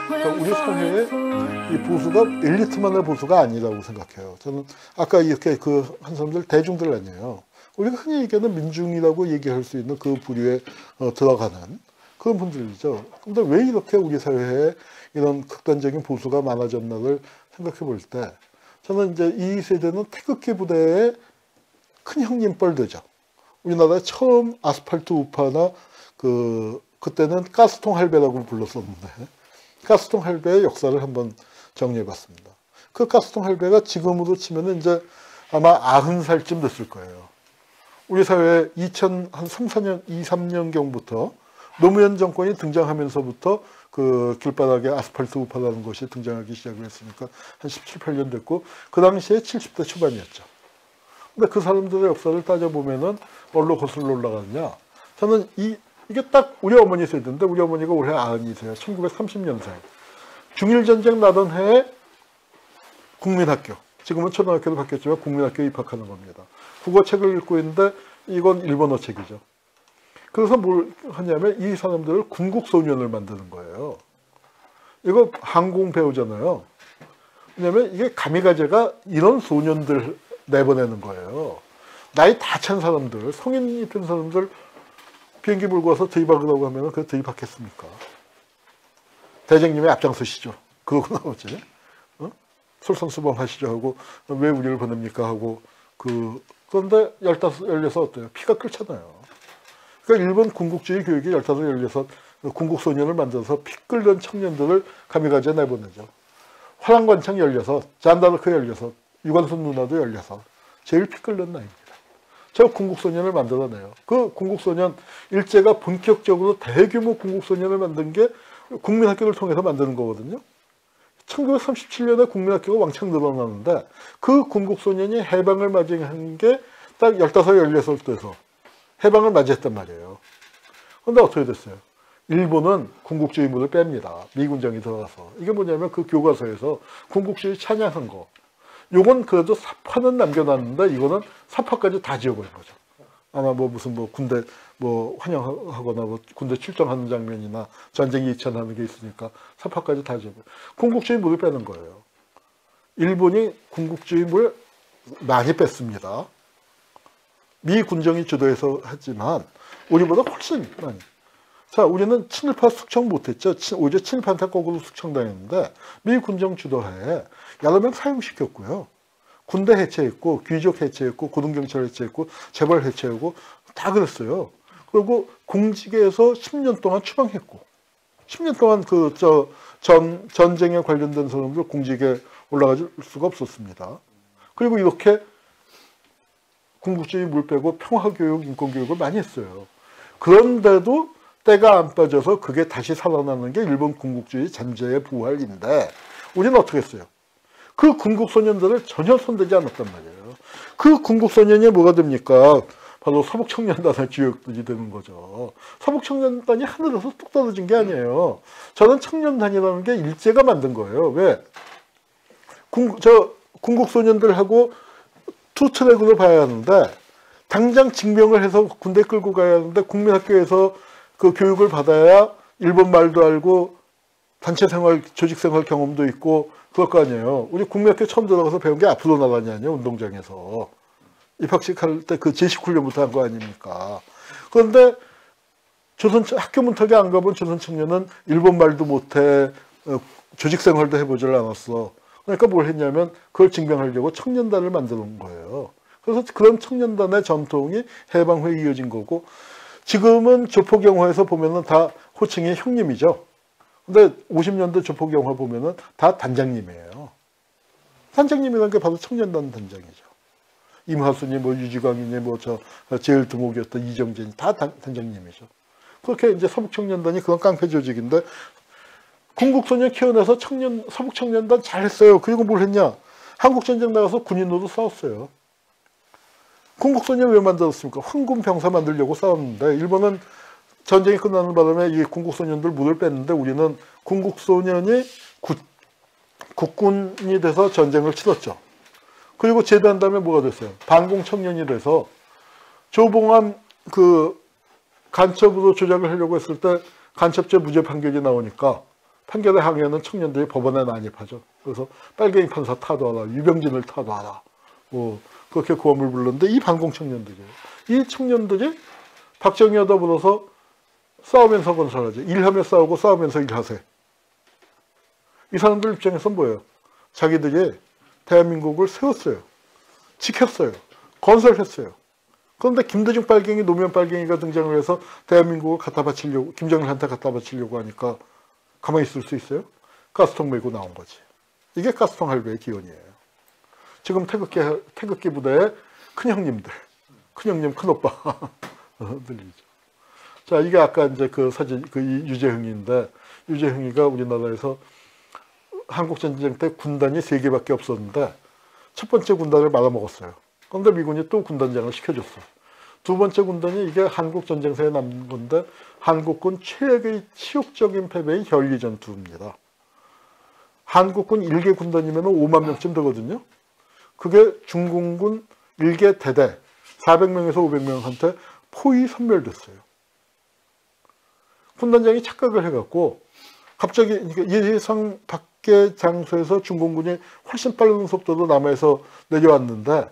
그러니까 우리 사회에 이 보수가 엘리트만의 보수가 아니라고 생각해요. 저는 아까 이렇게 그 한 사람들 대중들 아니에요. 우리가 흔히 얘기하는 민중이라고 얘기할 수 있는 그 부류에 들어가는 그런 분들이죠. 근데 왜 이렇게 우리 사회에 이런 극단적인 보수가 많아졌나를 생각해 볼 때 저는 이제 이 세대는 태극기 부대의 큰 형님뻘되죠. 우리나라에 처음 아스팔트 우파나 그때는 가스통 할배라고 불렀었는데 가스통 할배의 역사를 한번 정리해 봤습니다. 그 가스통 할배가 지금으로 치면은 이제 아마 90살쯤 됐을 거예요. 우리 사회에 2003, 4년, 2, 3년경부터 노무현 정권이 등장하면서부터 그 길바닥에 아스팔트 우파라는 것이 등장하기 시작을 했으니까 한 17, 18년 됐고 그 당시에 70대 초반이었죠. 근데 그 사람들의 역사를 따져보면은 뭘로 거슬러 올라가느냐. 저는 이게 딱 우리 어머니 세대인데 우리 어머니가 올해 90이세요. 1930년생. 중일전쟁 나던 해에 국민학교. 지금은 초등학교로 바뀌었지만 국민학교에 입학하는 겁니다. 국어책을 읽고 있는데 이건 일본어 책이죠. 그래서 뭘 하냐면 이 사람들을 군국소년을 만드는 거예요. 이거 항공 배우잖아요. 왜냐면 이게 가미가제가 이런 소년들 내보내는 거예요. 나이 다 찬 사람들, 성인이 된 사람들 비행기 몰고 와서 대입하라고 하면 그 대입하겠습니까? 대장님이 앞장서시죠. 그러고 나오지. 솔선수범 하시죠 하고 왜 우리를 보냅니까 하고 그런데 15, 16 어때요? 피가 끓잖아요. 그러니까 일본 군국주의 교육이 15, 16 군국소년을 만들어서 피 끓는 청년들을 가미가제 내보내죠. 화랑관창 16, 잔다르크 16, 유관순 누나도 16. 제일 피 끓는 나이입니다. 저 군국소년을 만들어내요. 그 군국소년 일제가 본격적으로 대규모 군국소년을 만든 게 국민학교를 통해서 만드는 거거든요. 1937년에 국민학교가 왕창 늘어나는데 그 군국소년이 해방을 맞이한 게 딱 15, 16대에서 해방을 맞이했단 말이에요. 그런데 어떻게 됐어요? 일본은 군국주의물을 뺍니다. 미군정이 들어가서. 이게 뭐냐면 그 교과서에서 군국주의 찬양한 거. 요건 그래도 사파는 남겨놨는데 이거는 사파까지 다 지워버린 거죠. 아마 무슨 군대 환영하거나 군대 출정하는 장면이나 전쟁이 이천하는 게 있으니까 사파까지 다 지워버려. 군국주의 물을 빼는 거예요. 일본이 군국주의 물 많이 뺐습니다. 미 군정이 주도해서 했지만 우리보다 훨씬 많이. 자, 우리는 친일파 숙청 못했죠. 오히려 친일파한테 거꾸로 숙청당했는데 미 군정 주도하에 여러 명 사용시켰고요. 군대 해체했고 귀족 해체했고 고등경찰 해체했고 재벌 해체하고 다 그랬어요. 그리고 공직에서 10년 동안 추방했고 10년 동안 전쟁에 관련된 사람들 공직에 올라갈 수가 없었습니다. 그리고 이렇게 군국주의 물 빼고 평화교육, 인권교육을 많이 했어요. 그런데도 때가 안 빠져서 그게 다시 살아나는 게 일본 군국주의 잔재의 부활인데 우리는 어떻게 했어요? 그 군국소년들을 전혀 손대지 않았단 말이에요. 그 군국소년이 뭐가 됩니까? 바로 서북청년단의 주역들이 되는 거죠. 서북청년단이 하늘에서 뚝 떨어진 게 아니에요. 저는 청년단이라는 게 일제가 만든 거예요. 왜? 군국소년들하고 투트랙으로 봐야 하는데 당장 징병을 해서 군대 끌고 가야 하는데 국민학교에서 그 교육을 받아야 일본 말도 알고 단체생활, 조직생활 경험도 있고 그럴 거 아니에요. 우리 국민학교 처음 들어가서 배운 게 앞으로 나가냐 아니에요. 운동장에서. 입학식 할 때 그 제식훈련부터 한 거 아닙니까? 그런데 학교 문턱에 안 가본 조선 청년은 일본 말도 못해 조직생활도 해보질 않았어. 그러니까 뭘 했냐면 그걸 증명하려고 청년단을 만드는 거예요. 그래서 그런 청년단의 전통이 해방 후에 이어진 거고 지금은 조폭영화에서 보면은 다 호칭이 형님이죠. 근데 50년대 조폭영화 보면은 다 단장님이에요. 단장님이라는 게 바로 청년단 단장이죠. 임하순이 유지광이니 제일 두목이었던 이정진이 다 단장님이죠. 그렇게 이제 서북청년단이 그런 깡패 조직인데 군국소년 키워내서 서북청년단 잘했어요. 그리고 뭘 했냐? 한국전쟁 나가서 군인으로 싸웠어요. 군국소년 왜 만들었습니까? 황군 병사 만들려고 싸웠는데 일본은 전쟁이 끝나는 바람에 이 군국소년들 물을 뺐는데 우리는 군국소년이 국군이 돼서 전쟁을 치렀죠. 그리고 제대한 다음에 뭐가 됐어요? 반공청년이 돼서 조봉암 간첩으로 조작을 하려고 했을 때 간첩죄 무죄 판결이 나오니까 판결에 항의하는 청년들이 법원에 난입하죠. 그래서 빨갱이 판사 타도하라, 유병진을 타도하라, 뭐 그렇게 구호를 불렀는데 이 반공 청년들이에요. 이 청년들이 박정희와 더불어서 싸우면서 건설하죠. 일하며 싸우고 싸우면서 일하세. 이 사람들 입장에서 뭐예요? 자기들이 대한민국을 세웠어요. 지켰어요. 건설했어요. 그런데 김대중 빨갱이, 노무현 빨갱이가 등장을 해서 대한민국을 갖다 바치려고, 김정일한테 갖다 바치려고 하니까 가만히 있을 수 있어요? 가스통 메고 나온 거지. 이게 가스통 할배의 기원이에요. 지금 태극기 부대의 큰형님들, 큰형님, 큰오빠 들리죠. 자, 이게 아까 이제 그 사진, 그 유재흥인데, 유재흥이가 우리나라에서 한국전쟁 때 군단이 3개밖에 없었는데 첫 번째 군단을 말아먹었어요. 그런데 미군이 또 군단장을 시켜줬어. 두 번째 군단이 이게 한국전쟁사에 남은 건데 한국군 최악의 치욕적인 패배의 혈기전투입니다. 한국군 1개 군단이면 5만 명쯤 되거든요. 그게 중공군 1개 대대 400명에서 500명한테 포위 섬멸됐어요. 군단장이 착각을 해갖고 갑자기 예상 밖의 장소에서 중공군이 훨씬 빠른 속도로 남해에서 내려왔는데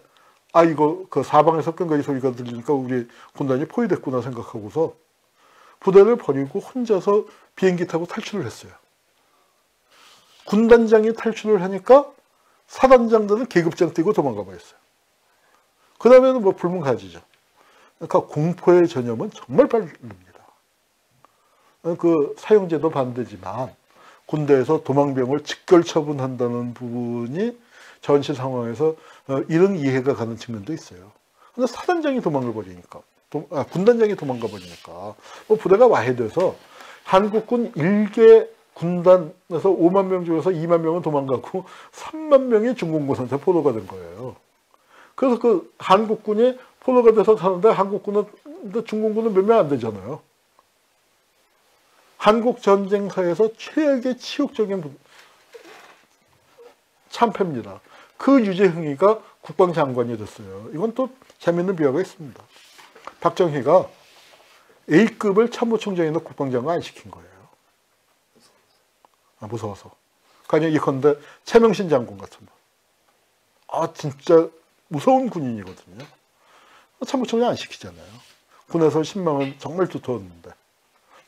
아 이거 그 사방에서 끈거리 소리가 들리니까 우리 군단이 포위됐구나 생각하고서 부대를 버리고 혼자서 비행기 타고 탈출을 했어요. 군단장이 탈출을 하니까 사단장들은 계급장 뛰고 도망가 버렸어요. 그 다음에는 뭐 불문가지죠. 그러니까 공포의 전염은 정말 빠릅니다. 그 사형제도 반대지만 군대에서 도망병을 직결 처분한다는 부분이 전시 상황에서 이런 이해가 가는 측면도 있어요. 근데 사단장이 도망을 버리니까, 군단장이 도망가 버리니까 뭐 부대가 와해돼서 한국군 1개 군단에서 5만 명 중에서 2만 명은 도망가고 3만 명이 중공군한테 포로가 된 거예요. 그래서 그 한국군이 포로가 돼서 사는데 한국군은, 중공군은 몇 명 안 되잖아요. 한국 전쟁사에서 최악의 치욕적인 참패입니다. 그 유재흥이가 국방장관이 됐어요. 이건 또 재밌는 비화가 있습니다. 박정희가 A급을 참모총장에 넣고 국방장관 안 시킨 거예요. 무서워서. 가령 예컨대 최명신 장군 같은 거. 진짜 무서운 군인이거든요. 참모총장 안 시키잖아요. 군에서 신망은 정말 두터웠는데.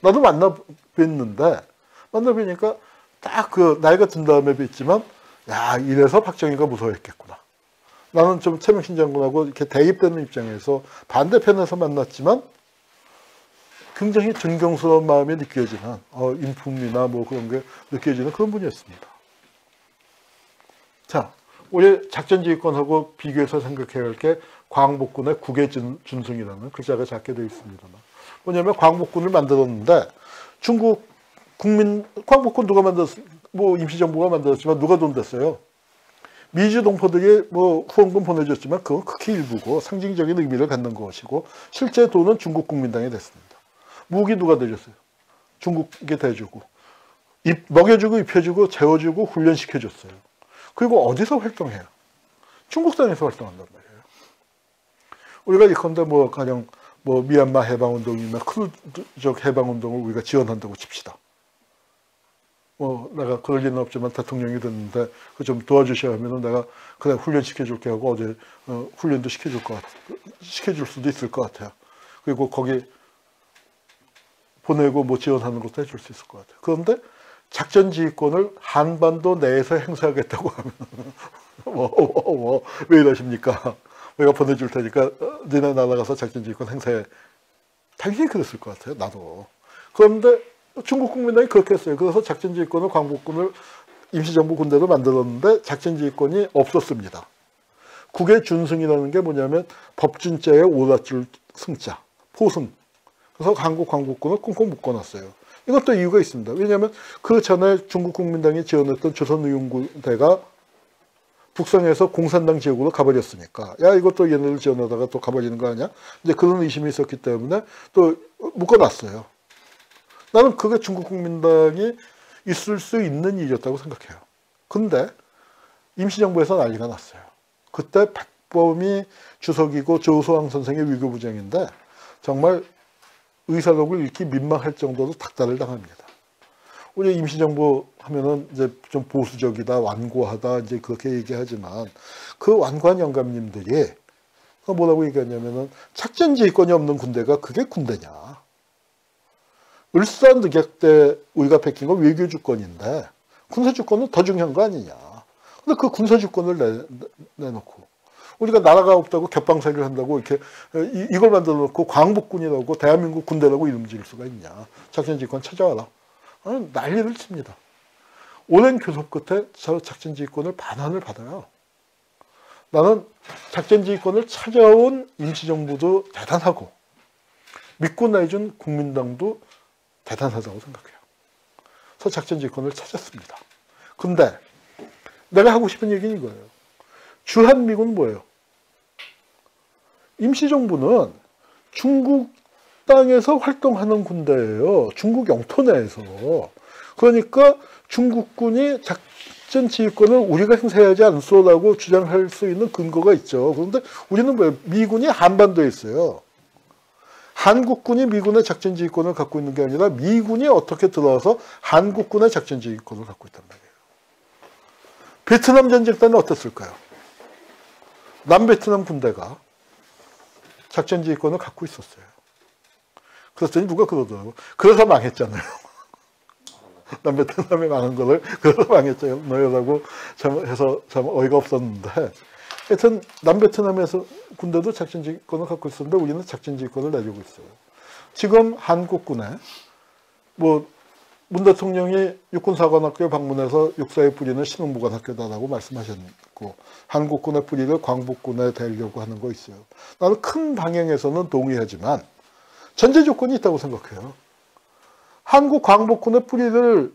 나도 만나뵀는데 만나뵈니까 딱 그 나이가 든 다음에 뵀지만 야 이래서 박정희가 무서워했겠구나. 나는 좀 최명신 장군하고 이렇게 대입되는 입장에서 반대편에서 만났지만 굉장히 존경스러운 마음이 느껴지는 인품이나 뭐 그런 게 느껴지는 그런 분이었습니다. 자, 우리 작전지휘권하고 비교해서 생각해야 할 게 광복군의 국외준승이라는 글자가 작게 되어 있습니다만 뭐냐면 광복군을 만들었는데 중국 국민 광복군 누가 만들었 뭐 임시정부가 만들었지만 누가 돈 댔어요? 미주 동포들이 뭐 후원금 보내줬지만 그건 극히 일부고 상징적인 의미를 갖는 것이고 실제 돈은 중국 국민당이 됐습니다. 무기 누가 대줬어요? 중국이 대주고 먹여주고 입혀주고 재워주고 훈련시켜줬어요. 그리고 어디서 활동해요? 중국 땅에서 활동한단 말이에요. 우리가 예컨대 뭐 가령 뭐 미얀마 해방운동이나 크루즈족 해방운동을 우리가 지원한다고 칩시다. 뭐 내가 그럴 리는 없지만 대통령이 됐는데 그 좀 도와주셔야 하면은 내가 그냥 훈련시켜줄게 하고 어제 훈련도 시켜줄 수도 있을 것 같아요. 그리고 거기 보내고 뭐 지원하는 것도 해줄 수 있을 것 같아요. 그런데 작전지휘권을 한반도 내에서 행사하겠다고 하면 왜 이러십니까? 내가 보내줄 테니까 너네 날아가서 작전지휘권 행사해. 당연히 그랬을 것 같아요. 나도. 그런데 중국 국민당이 그렇게 했어요. 그래서 작전지휘권을 광복군을 임시정부 군대로 만들었는데 작전지휘권이 없었습니다. 국의 준승이라는 게 뭐냐면 법준자의 오랏줄 승자, 포승. 그래서 한국 광복군을 꽁꽁 묶어놨어요. 이것도 이유가 있습니다. 왜냐하면 그 전에 중국 국민당이 지원했던 조선의용군대가 북성에서 공산당 지역으로 가버렸으니까 야 이것도 얘네들 지원하다가 또 가버리는 거 아니야? 이제 그런 의심이 있었기 때문에 또 묶어놨어요. 나는 그게 중국 국민당이 있을 수 있는 일이었다고 생각해요. 근데 임시정부에서 난리가 났어요. 그때 박범이 주석이고 조소왕 선생의 위교부장인데 정말 의사록을 읽기 민망할 정도로 닥달을 당합니다. 우리 임시정부 하면은 이제 좀 보수적이다, 완고하다, 이제 그렇게 얘기하지만 그 완고한 영감님들이 뭐라고 얘기하냐면은 작전지휘권이 없는 군대가 그게 군대냐. 을사늑약 우리가 베낀 건 외교주권인데 군사주권은 더 중요한 거 아니냐. 근데 그 군사주권을 내놓고 우리가 나라가 없다고 겹방살이를 한다고 이렇게 이걸 만들어 놓고 광복군이라고 대한민국 군대라고 이름 지을 수가 있냐. 작전지휘권 찾아와라. 난리를 칩니다. 오랜 교섭 끝에 저 작전지휘권을 반환을 받아요. 나는 작전지휘권을 찾아온 임시정부도 대단하고 믿고 내준 국민당도 대단하다고 생각해요. 그래서 작전지휘권을 찾았습니다. 근데 내가 하고 싶은 얘기는 이거예요. 주한미군은 뭐예요? 임시정부는 중국 땅에서 활동하는 군대예요. 중국 영토 내에서. 그러니까 중국군이 작전지휘권을 우리가 행사하지 않소라고 주장할 수 있는 근거가 있죠. 그런데 우리는 왜 미군이 한반도에 있어요. 한국군이 미군의 작전지휘권을 갖고 있는 게 아니라 미군이 어떻게 들어와서 한국군의 작전지휘권을 갖고 있단 말이에요. 베트남 전쟁 때는 어땠을까요? 남베트남 군대가 작전지휘권을 갖고 있었어요. 그랬더니 누가 그러더라고. 그래서 망했잖아요. 남베트남에 망한 거를 그래서 망했잖아요라고 해서 참 어이가 없었는데 하여튼 남베트남에서 군대도 작전지휘권을 갖고 있었는데 우리는 작전지휘권을 내주고 있어요. 지금 한국군에 문 대통령이 육군사관학교에 방문해서 육사의 뿌리는 신흥무관학교다라고 말씀하셨고 한국군의 뿌리를 광복군에 대려고 하는 거 있어요. 나는 큰 방향에서는 동의하지만 전제 조건이 있다고 생각해요. 한국 광복군의 뿌리를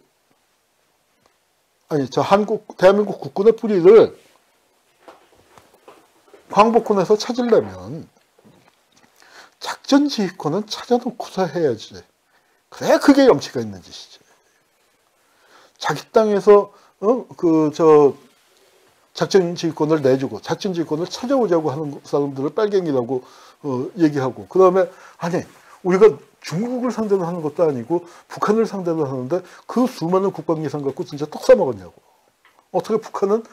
대한민국 국군의 뿌리를 광복군에서 찾으려면 작전지휘권은 찾아놓고서 해야지. 그래야 그게 염치가 있는 짓이지. 자기 땅에서 작전지휘권을 내주고 작전지휘권을 찾아오자고 하는 사람들을 빨갱이라고 얘기하고 그 다음에 아니 우리가 중국을 상대로 하는 것도 아니고 북한을 상대로 하는데 그 수많은 국방예산 갖고 진짜 떡 싸먹었냐고. 어떻게 북한은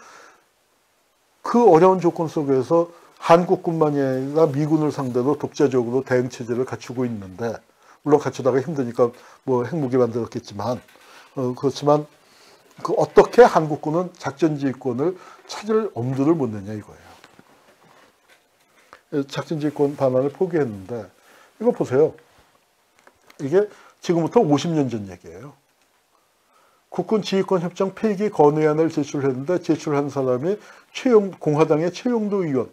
그 어려운 조건 속에서 한국군만이 아니라 미군을 상대로 독자적으로 대응체제를 갖추고 있는데 물론 갖추다가 힘드니까 핵무기 만들었겠지만 그렇지만 어떻게 한국군은 작전지휘권을 찾을 엄두를 못 내냐 이거예요. 작전지휘권 반환을 포기했는데 이거 보세요. 이게 지금부터 50년 전 얘기예요. 국군지휘권협정 폐기 건의안을 제출했는데 제출한 사람이 공화당의 최용도 의원,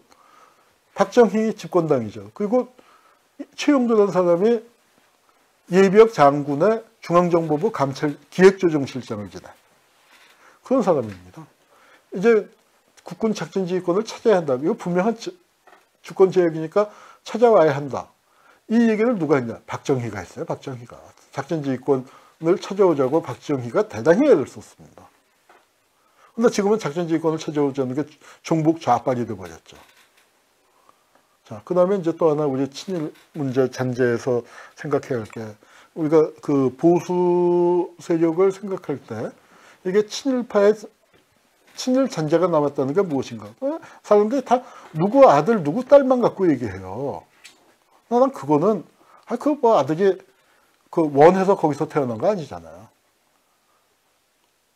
박정희 집권당이죠. 그리고 최용도라는 사람이 예비역 장군의 중앙정보부 기획조정실장을 지내. 그런 사람입니다. 이제 국군 작전지휘권을 찾아야 한다. 이거 분명한 주권제약이니까 찾아와야 한다. 이 얘기를 누가 했냐? 박정희가 했어요. 박정희가. 작전지휘권을 찾아오자고 박정희가 대단히 애를 썼습니다. 근데 지금은 작전지휘권을 찾아오자는 게 종북 좌빨이 되어버렸죠. 자, 그 다음에 이제 또 하나 우리 친일 문제 잔재에서 생각해야 할 게 우리가 그 보수 세력을 생각할 때 이게 친일파의 친일 잔재가 남았다는 게 무엇인가? 사람들이 다 누구 아들, 누구 딸만 갖고 얘기해요. 난 그거는 아들이 원해서 거기서 태어난 거 아니잖아요.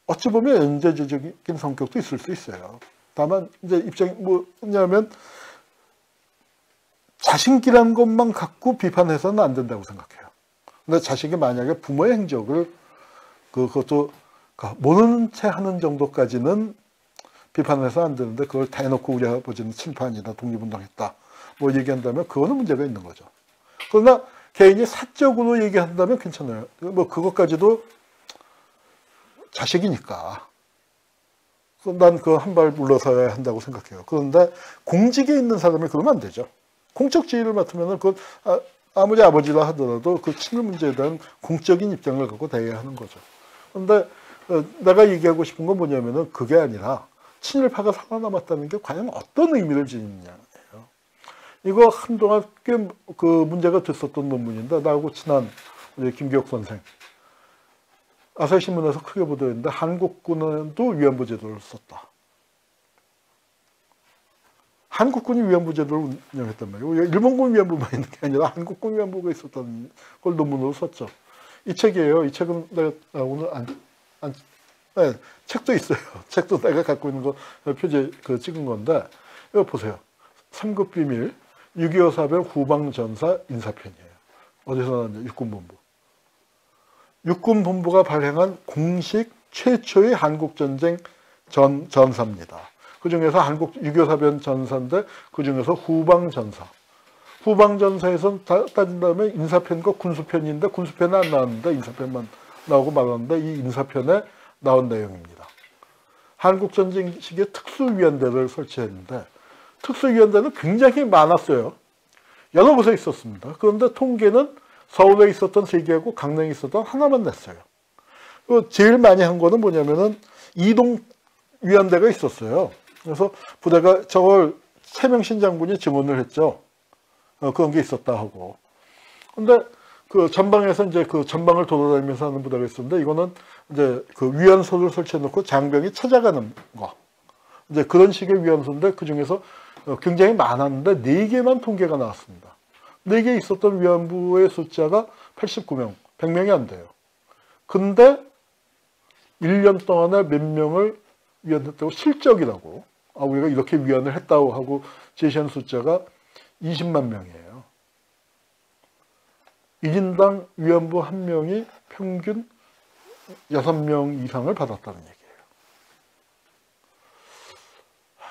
어찌 보면 연좌제적인 성격도 있을 수 있어요. 다만 이제 입장이 뭐냐면 자식이란 것만 갖고 비판해서는 안 된다고 생각해요. 근데 자식이 만약에 부모의 행적을 그것도 모르는 채 하는 정도까지는 비판해서 안 되는데 그걸 대놓고 우리 아버지는 친일파입니다. 독립운동했다. 얘기한다면 그거는 문제가 있는 거죠. 그러나 개인이 사적으로 얘기한다면 괜찮아요. 그것까지도 자식이니까. 난 그 한 발 물러서야 한다고 생각해요. 그런데 공직에 있는 사람이 그러면 안 되죠. 공적 지위를 맡으면 그건 아무리 아버지라 하더라도 그 친일 문제에 대한 공적인 입장을 갖고 대해야 하는 거죠. 그런데 내가 얘기하고 싶은 건 뭐냐면은 그게 아니라 친일파가 살아남았다는 게 과연 어떤 의미를 지니냐예요. 이거 한동안 꽤 그 문제가 됐었던 논문인데, 나하고 친한 우리 김기혁 선생. 아사히신문에서 크게 보도했는데, 한국군도 위안부 제도를 썼다. 한국군이 위안부 제도를 운영했단 말이에요. 일본군 위안부만 있는 게 아니라 한국군 위안부가 있었다는 걸 논문으로 썼죠. 이 책이에요. 이 책은 내가 오늘 네, 책도 있어요. 책도 내가 갖고 있는 거 표지 찍은 건데, 이거 보세요. 3급 비밀 6.25 사변 후방전사 인사편이에요. 어디서 나왔냐? 육군본부. 육군본부가 발행한 공식 최초의 한국전쟁 전사입니다. 그 중에서 6.25 사변 전사인데, 그 중에서 후방전사. 후방전사에서 따진다면 인사편과 군수편인데, 군수편은 안 나왔는데 인사편만 나오고 말았는데, 이 인사편에 나온 내용입니다. 한국전쟁 시기에 특수위원대를 설치했는데, 특수위원대는 굉장히 많았어요. 여러 곳에 있었습니다. 그런데 통계는 서울에 있었던 3개하고 강릉에 있었던 하나만 냈어요. 제일 많이 한 거는 뭐냐면은 이동위원대가 있었어요. 그래서 부대가 저걸 최명신 장군이 증언을 했죠. 그런 게 있었다 하고. 근데 그 전방에서 이제 그 전방을 돌아다니면서 하는 부대가 있었는데, 이거는 이제 그 위안소를 설치해 놓고 장병이 찾아가는 거. 이제 그런 식의 위안소인데, 그 중에서 굉장히 많았는데 4개만 통계가 나왔습니다. 4개 있었던 위안부의 숫자가 89명, 100명이 안 돼요. 근데 1년 동안에 몇 명을 위안했다고, 실적이라고, 우리가 이렇게 위안을 했다고 하고 제시한 숫자가 20만 명이에요. 1인당 위안부 1명이 평균 6명 이상을 받았다는 얘기예요.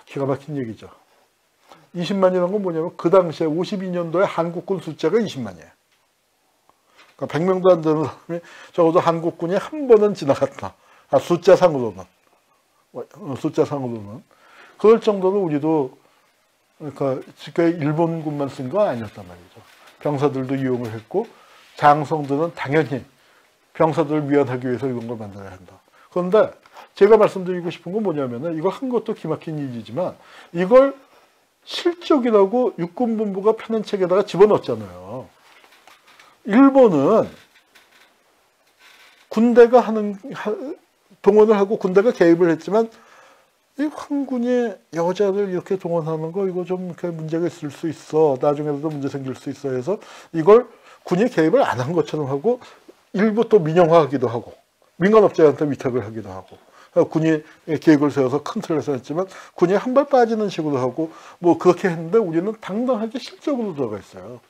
기가 막힌 얘기죠. 20만이라는 건 뭐냐면, 그 당시에 52년도에 한국군 숫자가 20만이에요. 그러니까 100명도 안 되는 사람이 적어도 한국군이 한 번은 지나갔다. 숫자상으로는. 숫자상으로는. 그럴 정도로 우리도, 그러니까 일본군만 쓴 거 아니었단 말이죠. 병사들도 이용을 했고, 장성들은 당연히 병사들을 위안하기 위해서 이런 걸 만들어야 한다. 그런데 제가 말씀드리고 싶은 건 뭐냐면은, 이거 한 것도 기막힌 일이지만, 이걸 실적이라고 육군본부가 펴낸 책에다가 집어넣었잖아요. 일본은 군대가 동원을 하고 군대가 개입을 했지만, 이 황군이 여자를 이렇게 동원하는 거, 이거 좀 이렇게 문제가 있을 수 있어. 나중에도 문제 생길 수 있어 해서 이걸 군이 개입을 안 한 것처럼 하고, 일부 또 민영화하기도 하고, 민간업자한테 위탁을 하기도 하고, 군이 계획을 세워서 큰 틀에서 했지만 군이 한 발 빠지는 식으로 하고, 뭐 그렇게 했는데, 우리는 당당하게 실적으로 들어가 있어요.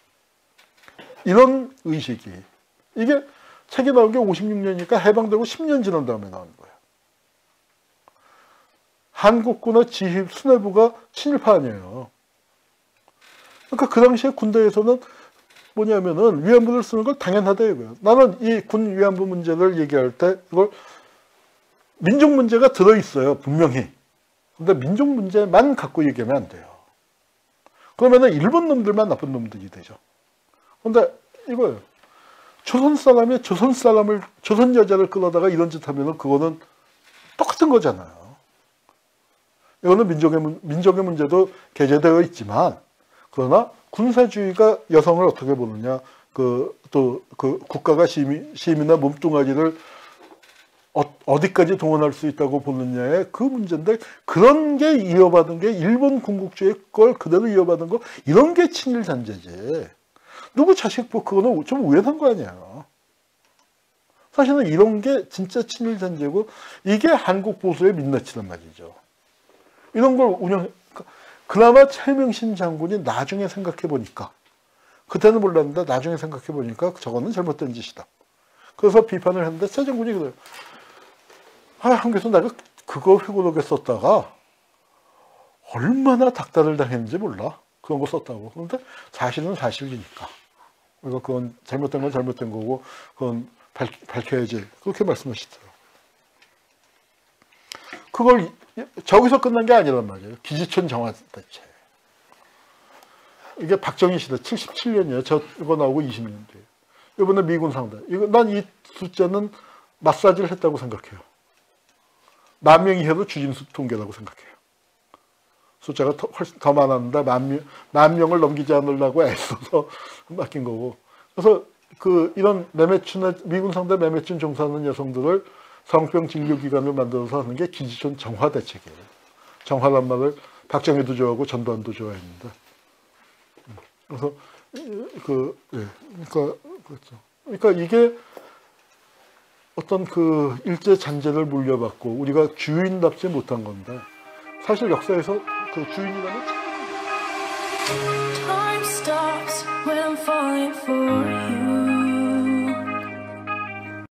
이런 의식이, 이게 책이 나온 게 56년이니까 해방되고 10년 지난 다음에 나온 거예요. 한국군의 지휘 수뇌부가 친일파 아니에요. 그러니까 그 당시에 군대에서는 뭐냐면은 위안부를 쓰는 걸 당연하다 이거예요. 나는 이 군 위안부 문제를 얘기할 때 이걸 민족 문제가 들어있어요, 분명히. 근데 민족 문제만 갖고 얘기하면 안 돼요. 그러면은 일본 놈들만 나쁜 놈들이 되죠. 근데 이거예요. 조선 사람이 조선 여자를 끌어다가 이런 짓 하면은 그거는 똑같은 거잖아요. 이거는 민족의 문제도 게재되어 있지만, 그러나 군사주의가 여성을 어떻게 보느냐, 국가가 시민의 몸뚱아리를 어디까지 동원할 수 있다고 보느냐의 그 문제인데, 그런 게 이어받은 게 일본 군국주의 걸 그대로 이어받은 거, 이런 게 친일 잔재지. 누구 자식 그거는 좀 우연한 거 아니야. 사실은 이런 게 진짜 친일 잔재고, 이게 한국 보수의 민낯이란 말이죠. 이런 걸 그나마 최명신 장군이 나중에 생각해 보니까, 그때는 몰랐는데 나중에 생각해 보니까 저거는 잘못된 짓이다. 그래서 비판을 했는데, 새 장군이 그래요. 한국에서 내가 그거 회고록에 썼다가 얼마나 닥달을 당했는지 몰라. 그런 거 썼다고. 그런데 사실은 사실이니까. 그러니까 그건 잘못된 건 잘못된 거고, 그건 밝혀야지. 그렇게 말씀하시더라고요. 그걸 저기서 끝난 게 아니란 말이에요. 기지촌 정화대체. 이게 박정희 시대 77년이에요. 이거 나오고 20년 뒤에. 이번에 미군 상대. 난 이 숫자는 마사지를 했다고 생각해요. 만 명 이하도 주진수 통계라고 생각해요. 숫자가 훨씬 더 많았는데 만 명을 넘기지 않으려고 애써서 맡긴 거고. 그래서 이런 미군 상대 매매춘 종사하는 여성들을 성병 진료기관을 만들어서 하는 게 기지촌 정화 대책이에요. 정화란 말을 박정희도 좋아하고 전두환도 좋아했는데. 그래서 그러니까 이게 어떤 일제 잔재를 물려받고 우리가 주인답지 못한 건데, 사실 역사에서 주인이라는 Time stops when I'm falling for you.